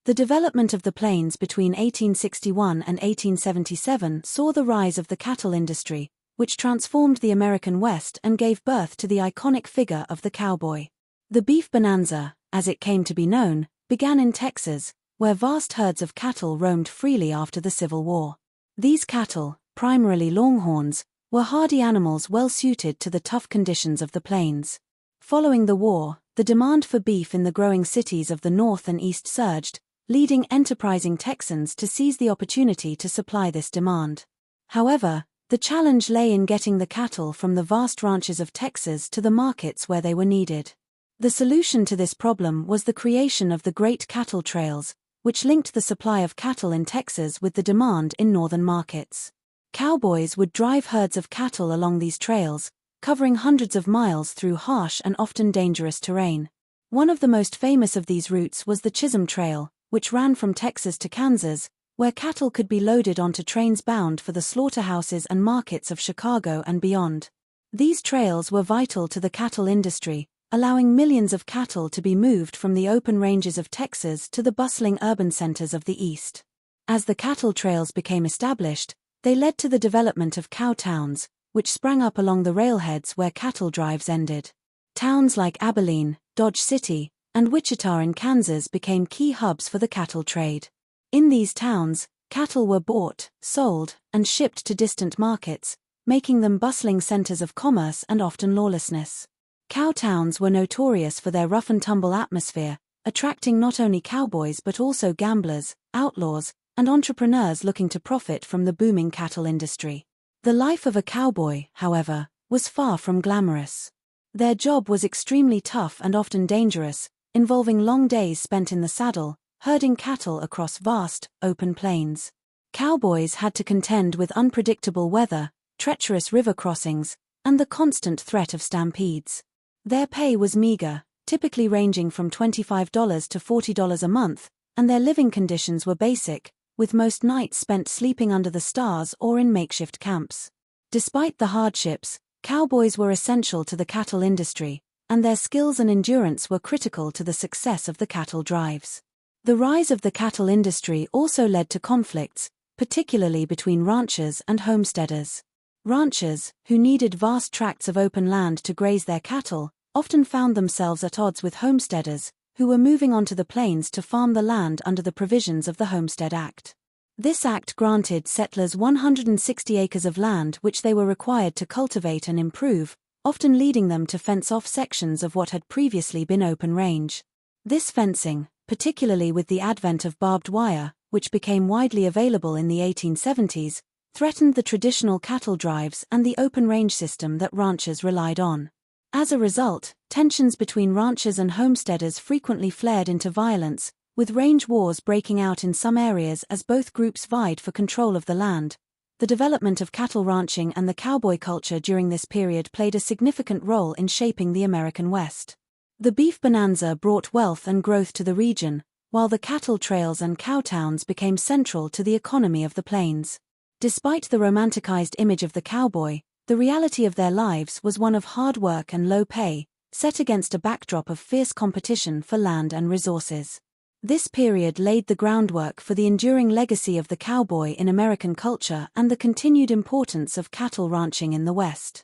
The development of the plains between 1861 and 1877 saw the rise of the cattle industry, which transformed the American West and gave birth to the iconic figure of the cowboy. The beef bonanza, as it came to be known, began in Texas, where vast herds of cattle roamed freely after the Civil War. These cattle, primarily longhorns, were hardy animals well suited to the tough conditions of the plains. Following the war, the demand for beef in the growing cities of the North and East surged, leading enterprising Texans to seize the opportunity to supply this demand. However, the challenge lay in getting the cattle from the vast ranches of Texas to the markets where they were needed. The solution to this problem was the creation of the Great Cattle Trails, which linked the supply of cattle in Texas with the demand in northern markets. Cowboys would drive herds of cattle along these trails, covering hundreds of miles through harsh and often dangerous terrain. One of the most famous of these routes was the Chisholm Trail, which ran from Texas to Kansas, where cattle could be loaded onto trains bound for the slaughterhouses and markets of Chicago and beyond. These trails were vital to the cattle industry, allowing millions of cattle to be moved from the open ranges of Texas to the bustling urban centers of the East. As the cattle trails became established, they led to the development of cow towns, which sprang up along the railheads where cattle drives ended. Towns like Abilene, Dodge City, and Wichita in Kansas became key hubs for the cattle trade. In these towns, cattle were bought, sold, and shipped to distant markets, making them bustling centers of commerce and often lawlessness. Cow towns were notorious for their rough-and-tumble atmosphere, attracting not only cowboys but also gamblers, outlaws, and entrepreneurs looking to profit from the booming cattle industry. The life of a cowboy, however, was far from glamorous. Their job was extremely tough and often dangerous, involving long days spent in the saddle, herding cattle across vast, open plains. Cowboys had to contend with unpredictable weather, treacherous river crossings, and the constant threat of stampedes. Their pay was meager, typically ranging from $25 to $40 a month, and their living conditions were basic, with most nights spent sleeping under the stars or in makeshift camps. Despite the hardships, cowboys were essential to the cattle industry, and their skills and endurance were critical to the success of the cattle drives. The rise of the cattle industry also led to conflicts, particularly between ranchers and homesteaders. Ranchers, who needed vast tracts of open land to graze their cattle, often found themselves at odds with homesteaders, who were moving onto the plains to farm the land under the provisions of the Homestead Act. This act granted settlers 160 acres of land which they were required to cultivate and improve, often leading them to fence off sections of what had previously been open range. This fencing, particularly with the advent of barbed wire, which became widely available in the 1870s, threatened the traditional cattle drives and the open-range system that ranchers relied on. As a result, tensions between ranchers and homesteaders frequently flared into violence, with range wars breaking out in some areas as both groups vied for control of the land. The development of cattle ranching and the cowboy culture during this period played a significant role in shaping the American West. The beef bonanza brought wealth and growth to the region, while the cattle trails and cow towns became central to the economy of the plains. Despite the romanticized image of the cowboy, the reality of their lives was one of hard work and low pay, set against a backdrop of fierce competition for land and resources. This period laid the groundwork for the enduring legacy of the cowboy in American culture and the continued importance of cattle ranching in the West.